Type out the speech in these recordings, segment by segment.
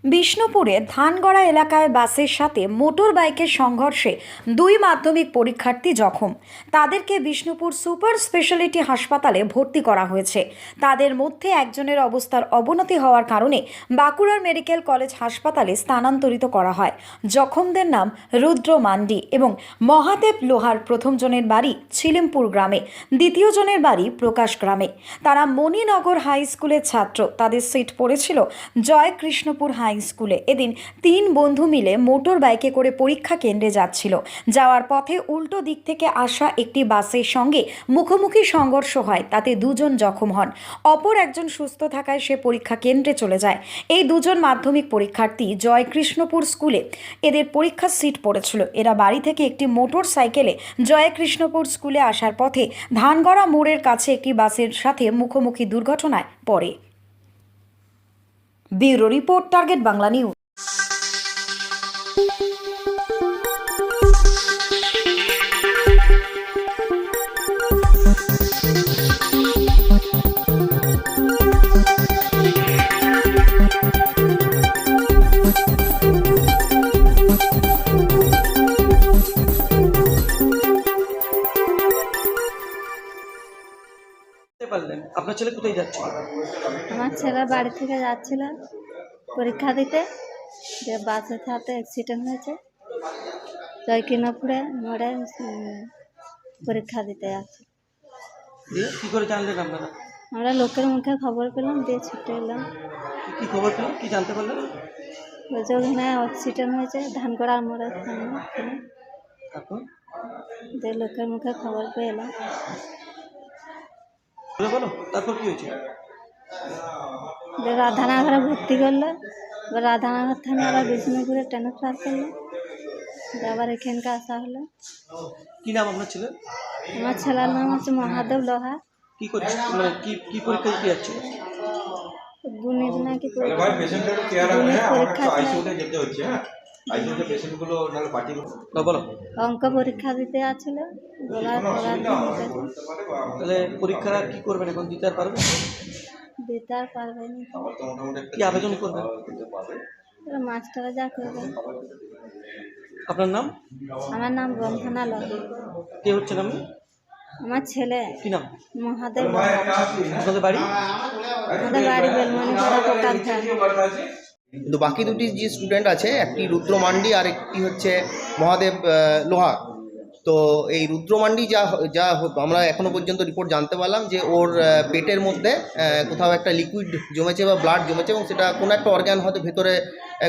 বিষ্ণুপুরে ধানগড়া এলাকায় বাসের সাথে মোটর বাইকের সংঘর্ষে দুই মাধ্যমিক পরীক্ষার্থী জখম। তাদেরকে বিষ্ণুপুর সুপার স্পেশালিটি হাসপাতালে ভর্তি করা হয়েছে। তাদের মধ্যে একজনের অবস্থার অবনতি হওয়ার কারণে বাঁকুড়ার মেডিকেল কলেজ হাসপাতালে স্থানান্তরিত করা হয়। জখমদের নাম রুদ্র মান্ডি এবং মহাদেব লোহার। প্রথম জনের বাড়ি ছিলিমপুর গ্রামে, দ্বিতীয় জনের বাড়ি প্রকাশ গ্রামে। তারা মণিনগর হাই স্কুলের ছাত্র। তাদের সিট পড়েছিল জয়কৃষ্ণপুর হাই স্কুলে। এদিন তিন বন্ধু মিলে মোটর বাইকে করে পরীক্ষা কেন্দ্রে যাচ্ছিল। যাওয়ার পথে উল্টো দিক থেকে আসা একটি বাসের সঙ্গে মুখোমুখি সংঘর্ষ হয়, তাতে দুজন জখম হন। অপর একজন সুস্থ থাকায় সে পরীক্ষা কেন্দ্রে চলে যায়। এই দুজন মাধ্যমিক পরীক্ষার্থী জয়কৃষ্ণপুর স্কুলে। এদের পরীক্ষার সিট পড়েছিল। এরা বাড়ি থেকে একটি মোটর সাইকেলে জয়কৃষ্ণপুর স্কুলে আসার পথে ধানগড়া মোড়ের কাছে একটি বাসের সাথে মুখোমুখি দুর্ঘটনায় পড়ে। Bureau report, target Bangla news. পারলেন আপনার ছেলে কোথায় যাচ্ছে? আমার ছেলে বাড়ি থেকে যাচ্ছিল পরীক্ষা দিতে, যে বাসের সাথে অ্যাক্সিডেন্ট হয়েছে। জয়কৃষ্ণপুরে মোড়ে পরীক্ষা দিতে যাচ্ছে। কি করে জানলেন আপনারা? আমরা লোকের মুখে খবর পেলাম, দিয়ে ছুটে এলাম। কি খবর পেলেন, কি জানতে পারলেন? বলছে ওখানে অ্যাক্সিডেন্ট হয়েছে ধানগড়া মোড়ের সামনে। তারপর দিয়ে লোকের মুখে খবর পেয়ে এলাম। বলো তারপর কি হয়েছে? দিয়ে রাধানগরে ভর্তি করলো। এবার রাধানগর থেকে আবার বিষ্ণুপুরে ট্রান্সফার করলো। দিয়ে আবার এখানকার আসা হলো। কি নাম আপনার ছেলে? আমার ছেলের নাম হচ্ছে মহাদেব লোহা। কি করছে, মানে কি কি পরীক্ষা দিতে যাচ্ছে? গণিত নাকি পরীক্ষা বলো। অঙ্ক পরীক্ষা দিতে আসছিল। তাহলে পরীক্ষা কি করবেন এখন, দিতে আর পারবেন? দিতে আর পারবে না। কি আবেদন করবেন? মাস্টার যা করবে। আপনার নাম? আমার নাম রমথানা লোহা। কে হচ্ছেন আপনি? আমার ছেলে কি নাম? মহাদেব লোহা। আপনাদের বাড়ি? আমাদের বাড়ি বেলমণিপাড়া কোটালধার। কিন্তু বাকি দুটি যে স্টুডেন্ট আছে, একটি রুদ্র মান্ডি আর একটি হচ্ছে মহাদেব লোহা। তো এই রুদ্র মান্ডি যা আমরা এখনো পর্যন্ত রিপোর্ট জানতে পারলাম যে ওর পেটের মধ্যে কোথাও একটা লিকুইড জমেছে বা ব্লাড জমেছে, এবং সেটা কোনো একটা অর্গান হয়তো ভেতরে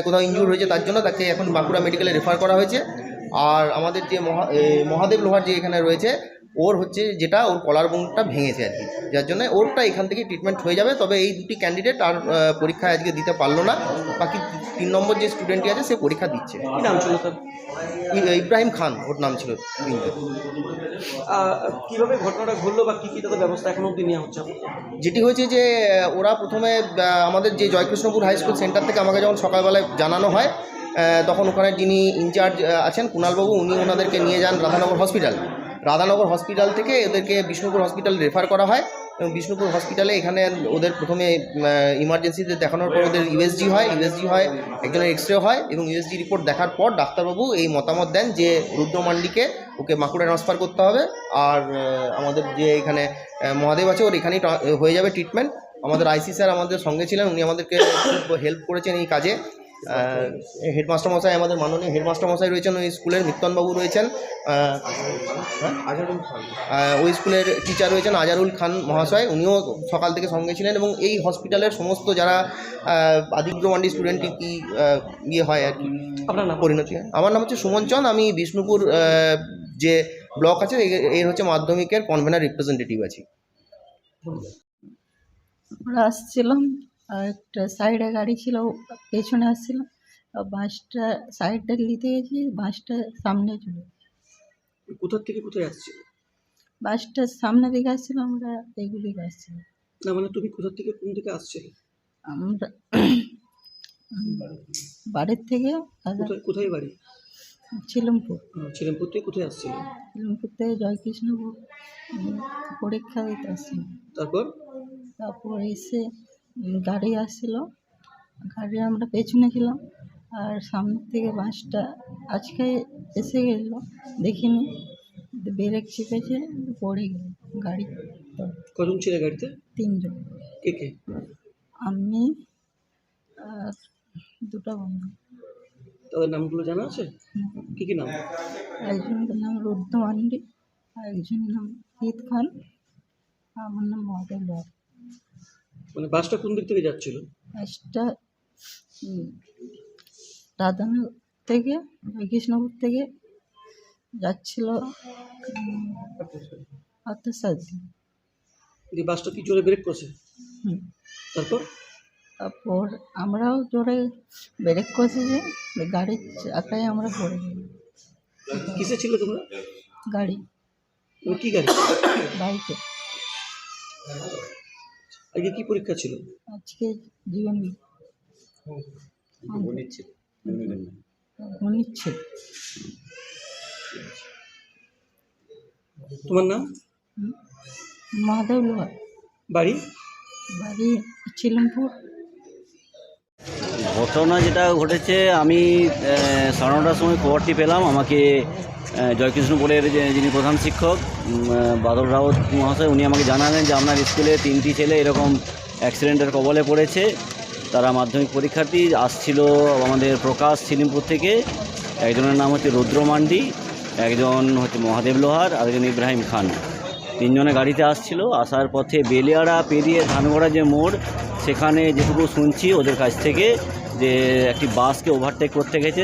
কোথাও ইনজুর হয়েছে, তার জন্য তাকে এখন বাঁকুড়া মেডিকেলে রেফার করা হয়েছে। আর আমাদের যে মহাদেব লোহার যে এখানে রয়েছে, ওর হচ্ছে যেটা ওর কলার বোনটা ভেঙেছে আর কি, যার জন্য ওরটা এখান থেকে ট্রিটমেন্ট হয়ে যাবে। তবে এই দুটি ক্যান্ডিডেট আর পরীক্ষা আজকে দিতে পারলো না। বাকি 3 নম্বর যে স্টুডেন্টটি আছে সে পরীক্ষা দিচ্ছে। কি নাম ছিল তার? ইব্রাহিম খান ওর নাম ছিল। কিভাবে ঘটনাটা ঘটলো বা কি কি তাদের ব্যবস্থা এখনো অবধি নেওয়া হচ্ছে? যেটি হয়েছে যে ওরা প্রথমে আমাদের যে জয়কৃষ্ণপুর হাই স্কুল সেন্টার থেকে আমাকে যখন সকালবেলায় জানানো হয়, তখন ওখানে যিনি ইনচার্জ আছেন কুণালবাবু, উনি ওনাদেরকে নিয়ে যান রাধানগর হসপিটাল থেকে এদেরকে বিষ্ণুপুর হসপিটাল রেফার করা হয়। এবং বিষ্ণুপুর হসপিটালে এখানে ওদের প্রথমে ইমার্জেন্সিতে দেখানোর পর ওদের ইউএসজি হয়, একজনের এক্সরে হয়, এবং ইউএসজি রিপোর্ট দেখার পর ডাক্তারবাবু এই মতামত দেন যে রুদ্র মান্ডিকে ওকে বাঁকুড়া ট্রান্সফার করতে হবে। আর আমাদের যে এখানে মহাদেব আছে, ওর এখানেই হয়ে যাবে ট্রিটমেন্ট। আমাদের আইসি স্যার আমাদের সঙ্গে ছিলেন, উনি আমাদেরকে খুব হেল্প করেছেন এই কাজে। হেডমাস্টার মশাই, আমাদের মাননীয় হেডমাস্টার মশাই রয়েছেন ওই স্কুলের, মিত্তনবাবু রয়েছেন, আজারুল খান ওই স্কুলের টিচার রয়েছেন আজারুল খান মহাশয়, উনিও সকাল থেকে সঙ্গে ছিলেন। এবং এই হসপিটালের সমস্ত যারা আদিগ্র মান্ডি স্টুডেন্টটি কি ইয়ে হয় আর কি, আপনার নাম? পরিণতি হয়। আমার নাম হচ্ছে সুমন চন্দ। আমি বিষ্ণুপুর যে ব্লক আছে এর হচ্ছে মাধ্যমিকের কনভেনার রিপ্রেজেন্টেটিভ আছি। আমরা আসছিলাম, আর একটা সাইডে গাড়ি ছিল, পেছনে আসছিলাম। বাসটা সাইডটা নিতে গেছি, বাসটা সামনে চলে গেছে। কোথা থেকে কোথায় আসছে? বাসটা সামনে দিকে আসছিল, আমরা এগুলো দিকে আসছিলাম। না মানে তুমি কোথা থেকে কোন দিকে আসছিলে? আমরা বাড়ির থেকে কোথায় বাড়ি? ছিলমপুর। ছিলেমপুর থেকে কোথায় আসছিলে? ছিলমপুর থেকে জয়কৃষ্ণপুর পরীক্ষা দিতে আসছিলাম। তারপর তারপর এসে গাড়ি আসছিল, গাড়ি আমরা পেছনে ছিলাম, আর সামনে থেকে বাসটা আজকে এসে গেল, দেখিনি, ব্রেক চেপেছে, পড়ে গেল গাড়ি। তো কজন ছিল গাড়িতে? 3 জন, কে কে? আমি আর 2টা বন্ধু। তাদের নামগুলো জানা আছে? কি কি নাম? একজনের নাম রুদ্র মান্ডি, আর একজনের নাম ঈদ খান, আমার নাম মহাদেব লর। মানে বাসটা কোন দিক থেকে যাচ্ছিল? বাসটা রাধানগর থেকে, কৃষ্ণপুর থেকে যাচ্ছিল আত্মসাদ। এই বাসটা কি জোরে ব্রেক করছে? তারপর তারপর আমরাও জোরে ব্রেক করছি, যে গাড়ির চাকায় আমরা পড়ে গেলাম। কিসে ছিল তোমরা? গাড়ি, মানে কি গাড়ি? বাইকে। আজকে কি পরীক্ষা ছিল? আজকে জীবন ঘনিচ্ছে। তোমার নাম? মহাদেব লোহার, বাড়ি? বাড়ি চিলমপুর। ঘটনা যেটা ঘটেছে, আমি 9:30টার সময় খবরটি পেলাম। আমাকে জয়কৃষ্ণপুরের যিনি প্রধান শিক্ষক বাদল রাউত মহাশয়, উনি আমাকে জানালেন যে আপনার স্কুলে 3টি ছেলে এরকম অ্যাক্সিডেন্টের কবলে পড়েছে। তারা মাধ্যমিক পরীক্ষার্থী, আসছিল আমাদের প্রকাশ ছিলিমপুর থেকে। একজনের নাম হচ্ছে রুদ্র মান্ডি, একজন হচ্ছে মহাদেব লোহার, আর একজন ইব্রাহিম খান। 3 জনে গাড়িতে আসছিল। আসার পথে বেলিয়াড়া পেরিয়ে ধানগড়া যে মোড়, সেখানে যেটুকু শুনছি ওদের কাছ থেকে, যে একটি বাসকে ওভারটেক করতে গেছে,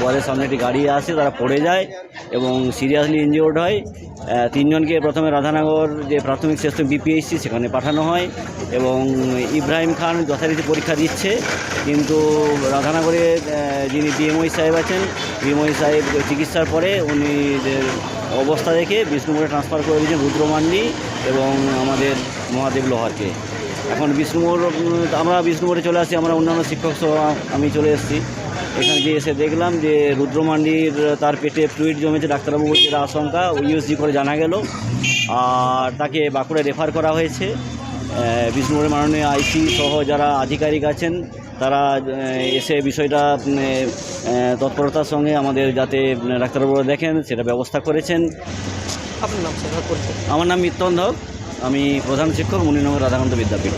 পরে সামনে একটি গাড়ি আসে, তারা পড়ে যায় এবং সিরিয়াসলি ইনজিওর্ড হয়। 3 জনকে প্রথমে রাধানগর যে প্রাথমিক স্বাস্থ্য বিপিএইচসি, সেখানে পাঠানো হয় এবং ইব্রাহিম খান যথারীতি পরীক্ষা দিচ্ছে, কিন্তু রাধানগরে যিনি বিএমওই সাহেব আছেন, বিএমওই সাহেব চিকিৎসার পরে উনি অবস্থা দেখে বিষ্ণুপুরে ট্রান্সফার করে দিয়েছেন রুদ্র মান্ডি এবং আমাদের মহাদেব লোহারকে। এখন আমরা বিষ্ণুপুরে চলে আসি, আমরা অন্যান্য শিক্ষক সহ আমি চলে এসেছি। এখানে যে এসে দেখলাম যে রুদ্র মান্ডির তার পেটে ফ্লুইড জমেছে, ডাক্তারবাবুর যেটা আশঙ্কা, ইউএসজি করে জানা গেল, আর তাকে বাঁকুড়া রেফার করা হয়েছে। বিষ্ণুপুরের মাননীয় আইসি সহ যারা আধিকারিক আছেন, তারা এসে বিষয়টা তৎপরতার সঙ্গে আমাদের যাতে ডাক্তারবাবুরা দেখেন সেটা ব্যবস্থা করেছেন। আপনার নাম স্যার? আমার নাম মিত্তন ধক, আমি প্রধান শিক্ষক মুনিনগর রাধাকান্ত বিদ্যাপীঠ।